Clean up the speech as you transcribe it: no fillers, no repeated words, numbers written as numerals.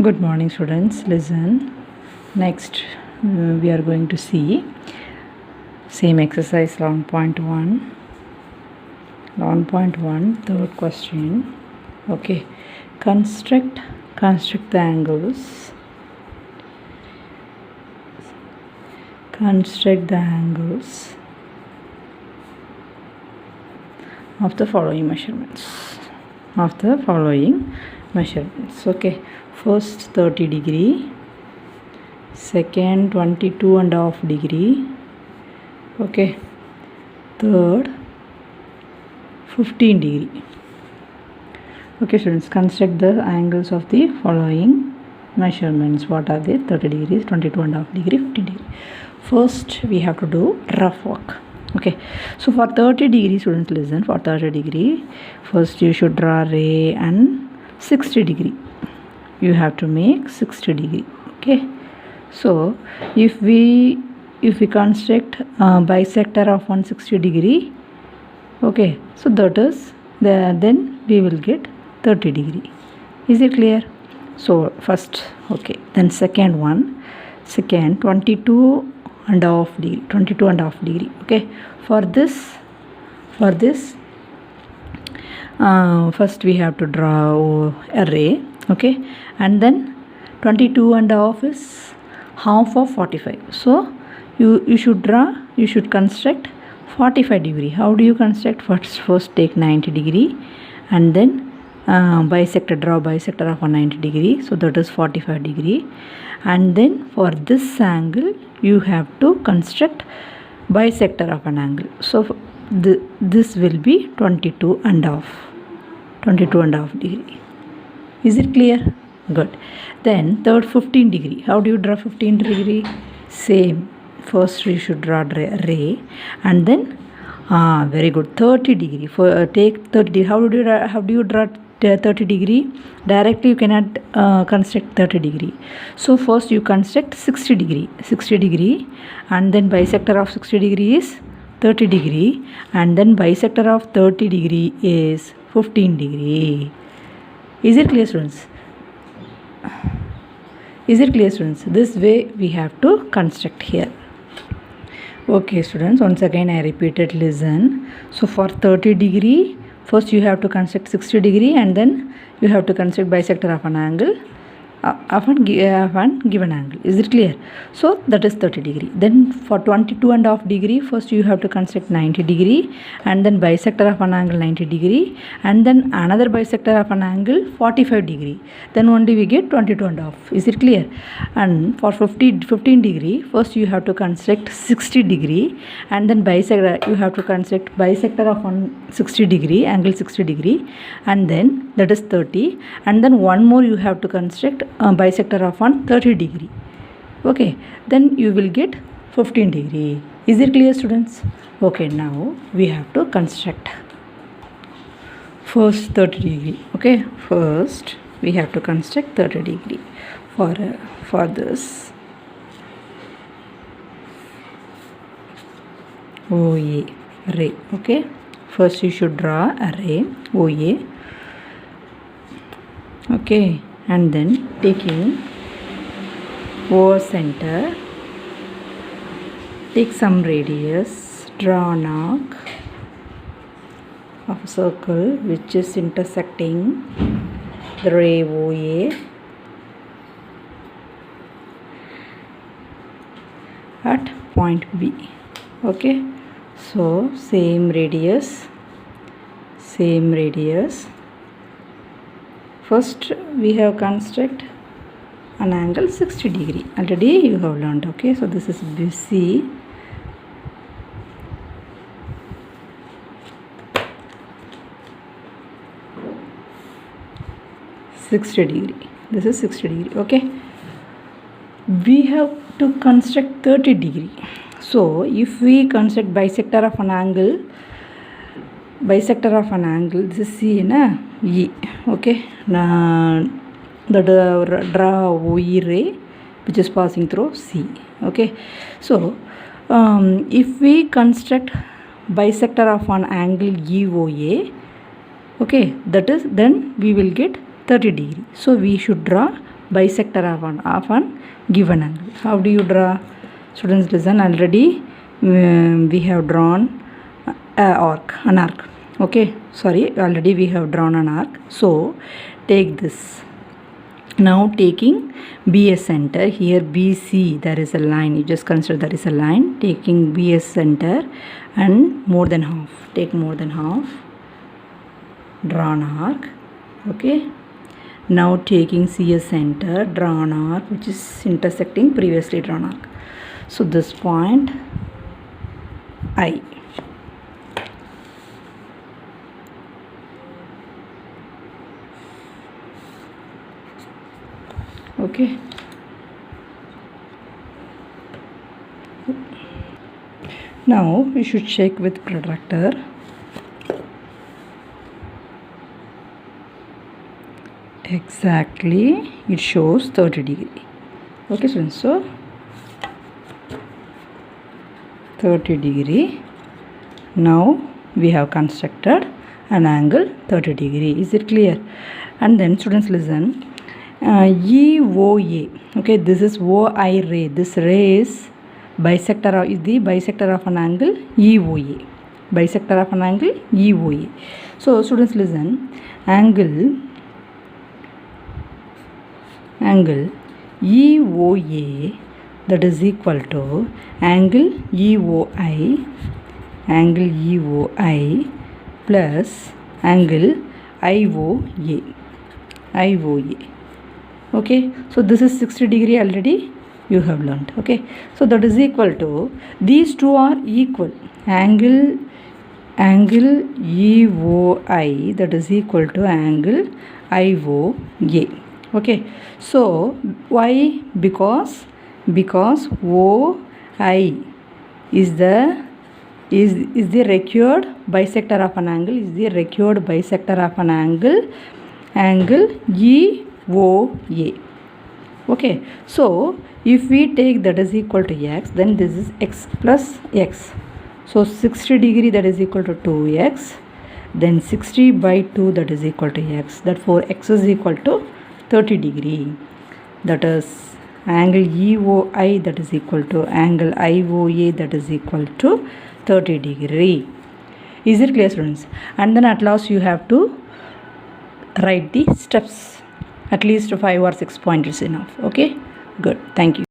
Good morning, students. Listen. Next, we are going to see same exercise 11.1. 11.1, third question. Okay. Construct the angles. Construct the angles of the following measurements. Okay. First 30 degree, second 22.5 degree, okay, third 15 degree. Okay, students, construct the angles of the following measurements. What are they? 30 degrees, 22.5 degree, 15 degree. First we have to do rough work. Okay, so for 30 degree, students, listen. For 30 degree, first you should draw ray, and 60 degree you have to make 60 degree. Okay, so if we construct bisector of 160 degree, okay, so that is then we will get 30 degree. Is it clear? So first, okay, then second 22.5 degree. Okay, for this first we have to draw a ray. Okay, and then 22.5 is half of 45. So you should construct 45 degree. How do you construct? First take 90 degree, and then draw bisector of 190 degree. So that is 45 degree. And then for this angle you have to construct bisector of an angle. So this will be 22.5 degree. Is it clear? Good. Then third 15 degree. How do you draw 15 degree? Same. First you should draw ray, and then very good, 30 degree. For take 30. How do you draw 30 degree? Directly you cannot construct 30 degree. So first you construct 60 degree, and then bisector of 60 degree is 30 degree, and then bisector of 30 degree is 15 degree. Is it clear, students? This way we have to construct here. Okay, students, once again I repeated, listen. So for 30 degree, first you have to construct 60 degree, and then you have to construct bisector of an angle of an given angle. Is it clear? So that is 30 degree. Then for 22.5 degree, first you have to construct 90 degree, and then bisector of an angle 90 degree, and then another bisector of an angle 45 degree. Then only we get 22.5. Is it clear? And for 15 degree, first you have to construct 60 degree, and then bisector you have to construct bisector of 160 degree, angle 60 degree, and then that is 30, and then one more you have to construct bisector of 30 degree. Okay, then you will get 15 degree. Is it clear, students? Okay, now we have to construct first 30 degree. Okay, first we have to construct 30 degree for this OA ray. Okay, first you should draw a ray OA. Okay, and then taking O center, take some radius, draw an arc of a circle which is intersecting the ray OA at point B. Okay, so same radius. First we have construct an angle 60 degree. Already you have learned. Okay, so this is BC. This is 60 degree. Okay, we have to construct 30 degree. So if we construct bisector of an angle, this is C na E. Okay, now draw OE ray which is passing through C. Okay, so if we construct bisector of an angle EOA, okay, that is then we will get 30 degree. So we should draw bisector of an given angle. How do you draw? Students listen, already we have drawn an arc. Okay, sorry, already we have drawn an arc. So take this. Now taking B as center, here BC, there is a line. You just consider there is a line. Taking B as center and more than half. Take more than half. Draw an arc. Okay. Now taking C as center, draw an arc which is intersecting previously drawn arc. So this point I. Okay. Now we should check with protractor. Exactly, it shows 30 degree. Okay students, so 30 degree. Now we have constructed an angle 30 degree. Is it clear? And then students listen, EOA. Okay, this is OI ray. This ray is the bisector of an angle EOA. Bisector of an angle EOA. So students listen, angle EOA, that is equal to angle EOI plus angle IOA. Okay, so this is 60 degree already you have learnt. Okay, so that is equal to, these two are equal. Angle EOI, that is equal to angle IOA. Okay, so why? Because OI is the required bisector of an angle, angle EOA. Okay, so if we take that is equal to x, then this is x plus x. So 60 degree, that is equal to 2x. Then 60 by 2, that is equal to x. Therefore x is equal to 30 degree. That is angle EOI, that is equal to angle IOA, that is equal to 30 degree. Is it clear students? And then at last you have to write the steps. At least 5 or 6 points is enough. Okay, good. Thank you.